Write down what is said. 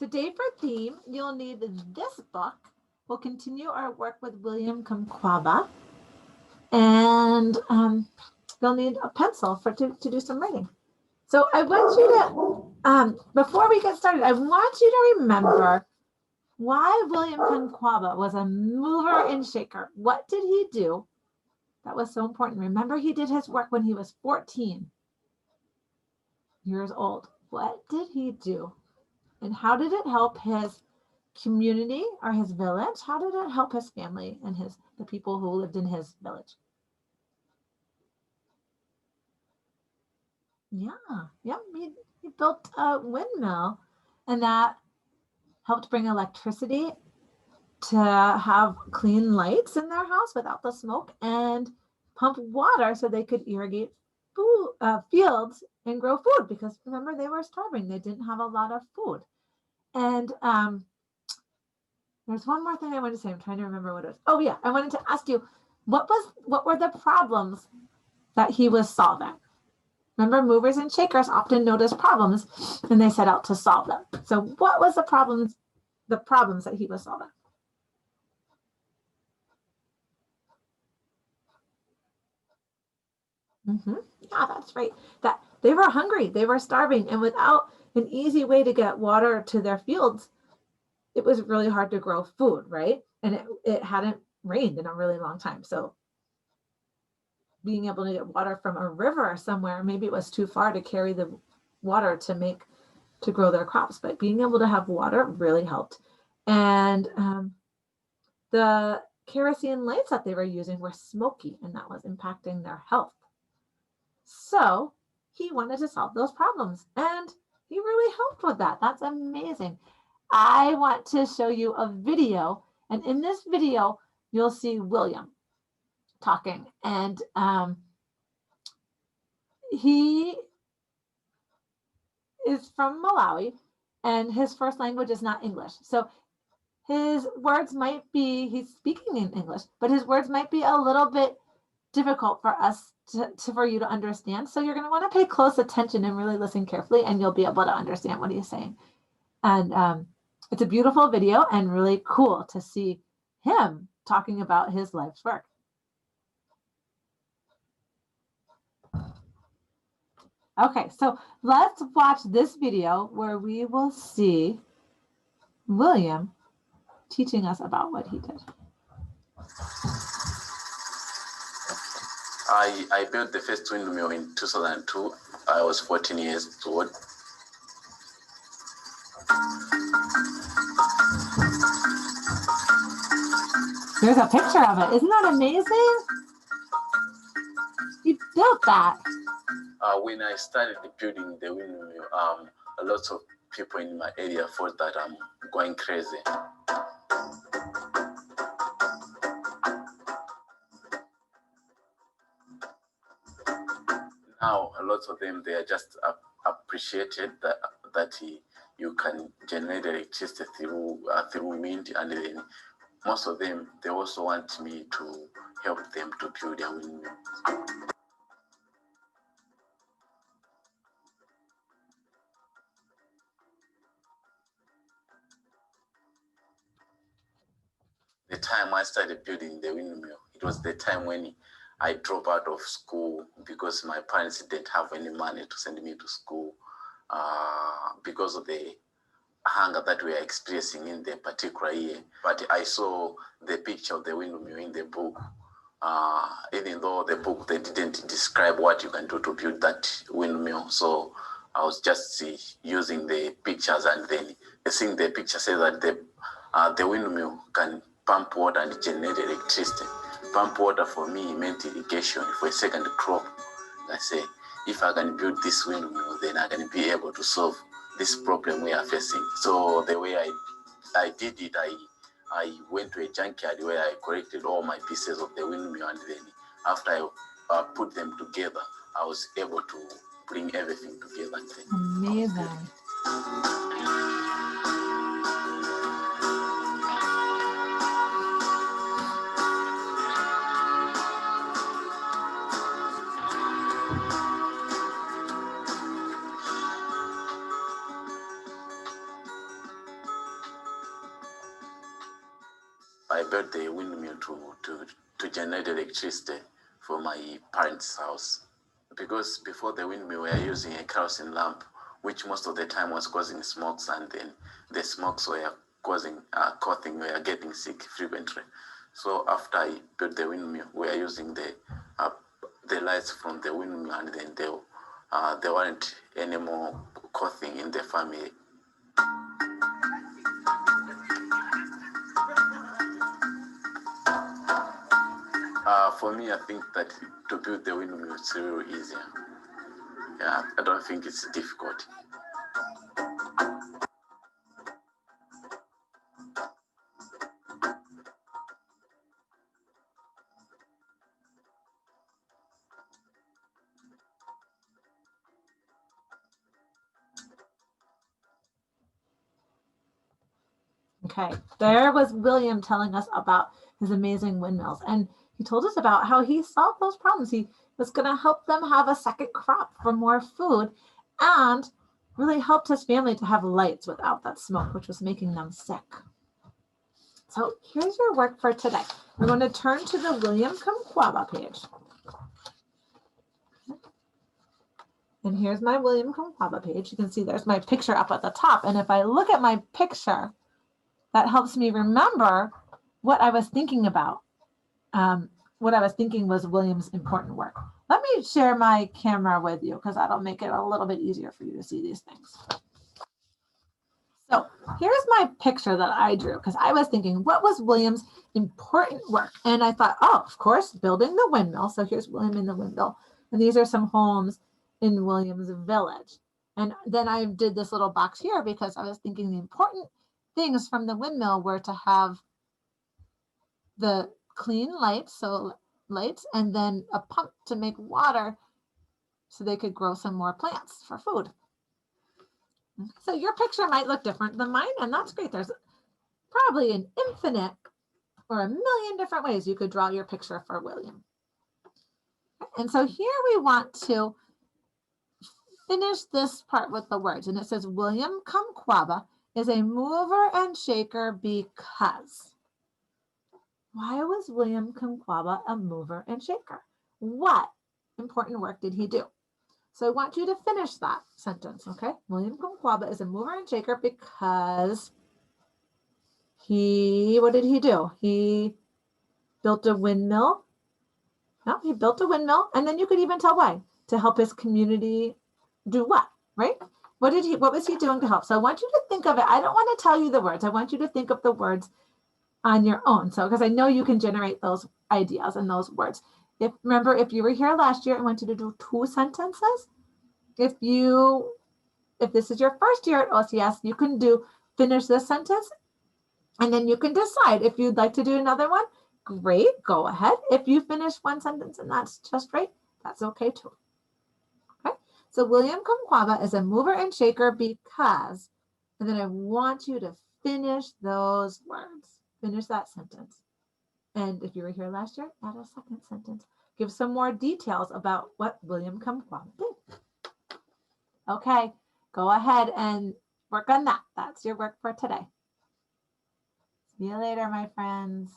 Today for theme, you'll need this book. We'll continue our work with William Kamkwamba. And you'll need a pencil to do some writing. So I want you to, before we get started, I want you to remember why William Kamkwamba was a mover and shaker. What did he do that was so important? Remember, he did his work when he was 14 years old. What did he do? And how did it help his community or his village? How did it help his family and the people who lived in his village? Yeah, he built a windmill, and that helped bring electricity to have clean lights in their house without the smoke, and pump water so they could irrigate fields and grow food, because remember, they were starving. They didn't have a lot of food. And there's one more thing I wanted to say. I'm trying to remember what it was. Oh yeah, I wanted to ask you, what were the problems that he was solving? Remember, movers and shakers often notice problems and they set out to solve them. So what was the problems that he was solving? Yeah, that's right. That they were hungry, they were starving, and without an easy way to get water to their fields, it was really hard to grow food, right? And it hadn't rained in a really long time. So being able to get water from a river somewhere, maybe it was too far to carry the water to grow their crops, but being able to have water really helped. And the kerosene lights that they were using were smoky, and that was impacting their health. So he wanted to solve those problems, and he really helped with that. That's amazing. I want to show you a video, and in this video, you'll see William talking, and he is from Malawi, and his first language is not English. So his words might be, he's speaking in English, but his words might be a little bit difficult for us for you to understand. So you're going to want to pay close attention and really listen carefully, and you'll be able to understand what he's saying. And it's a beautiful video and really cool to see him talking about his life's work. Okay, so let's watch this video where we will see William teaching us about what he did. I built the first windmill in 2002. I was 14 years old. There's a picture of it. Isn't that amazing? You built that. When I started building the windmill, a lot of people in my area thought that I'm going crazy. Now, a lot of them, they are just appreciated that you can generate electricity through wind, and then most of them, they also want me to help them to build their windmill. The time I started building the windmill, it was the time when I dropped out of school because my parents didn't have any money to send me to school because of the hunger that we are experiencing in the particular year. But I saw the picture of the windmill in the book. Even though the book, they didn't describe what you can do to build that windmill. So I was just using the pictures, and then seeing the picture says that the windmill can pump water and generate electricity. Pump water for me meant irrigation for a second crop. I say, if I can build this windmill, then I can be able to solve this problem we are facing. So the way I did it, I went to a junkyard where I collected all my pieces of the windmill, and then after I put them together, I was able to bring everything together. Amazing. I built the windmill to generate electricity for my parents' house. Because before the windmill, we were using a kerosene lamp, which most of the time was causing smokes, and then the smokes were causing coughing, we were getting sick frequently. So after I built the windmill, we are using the lights from the windmill, and then there weren't any more coughing in the family. For me, I think that to build the windmill is really easier. Yeah, I don't think it's difficult. Okay, there was William telling us about his amazing windmills. And he told us about how he solved those problems. He was going to help them have a second crop for more food and really helped his family to have lights without that smoke, which was making them sick. So here's your work for today. We're going to turn to the William Kamkwamba page. And here's my William Kamkwamba page. You can see there's my picture up at the top. And if I look at my picture, that helps me remember what I was thinking about. What I was thinking was William's important work. Let me share my camera with you because that'll make it a little bit easier for you to see these things. So here's my picture that I drew because I was thinking, what was William's important work? And I thought, oh, of course, building the windmill. So here's William in the windmill. And these are some homes in William's village. And then I did this little box here because I was thinking the important things from the windmill were to have the clean lights, so lights, and then a pump to make water so they could grow some more plants for food. So your picture might look different than mine, and that's great. There's probably an infinite or a million different ways you could draw your picture for William. And so here we want to finish this part with the words, and it says William Kamkwamba is a mover and shaker because. Why was William Kamkwamba a mover and shaker? What important work did he do? So I want you to finish that sentence, okay? William Kamkwamba is a mover and shaker because what did he do? He built a windmill. No, he built a windmill, and then you could even tell why. To help his community do what, right? What was he doing to help? So I want you to think of it. I don't want to tell you the words. I want you to think of the words on your own. So, because I know you can generate those ideas and those words. Remember, if you were here last year, I want you to do 2 sentences. If this is your first year at OCS, you can finish this sentence, and then you can decide if you'd like to do another one. Great, go ahead. If you finish one sentence and that's just right, that's okay too. Okay, so William Kamkwamba is a mover and shaker because, and then I want you to finish those words. Finish that sentence. And if you were here last year, add a second sentence. Give some more details about what William Kamkwamba did. Okay, go ahead and work on that. That's your work for today. See you later, my friends.